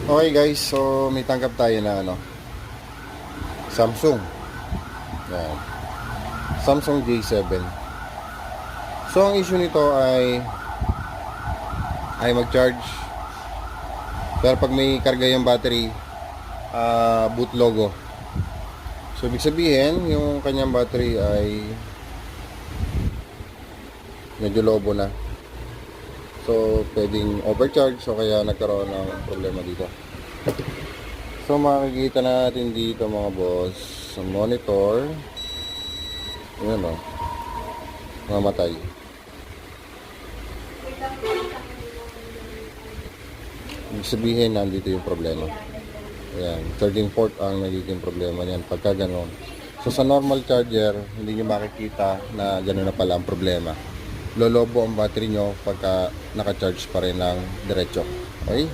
Okay guys, so may tanggap tayo na Samsung. Yan. Samsung J7. So ang issue nito ay mag-charge. Pero pag may karga yung battery, boot logo. So ibig sabihin, yung kanyang battery ay medyo lobo na. So pwedeng overcharge, so kaya nagkaroon ng problema dito. So makikita natin dito mga boss, sa monitor, yun mamatay. Ibig sabihin, nandito yung problema. Ayan, 13/4 ang nagiging problema niyan pagka gano'n. So sa normal charger, hindi nyo makikita na gano'n na pala ang problema. Lolobo ang battery nyo pagka naka-charge pa rin ng diretso. Okay?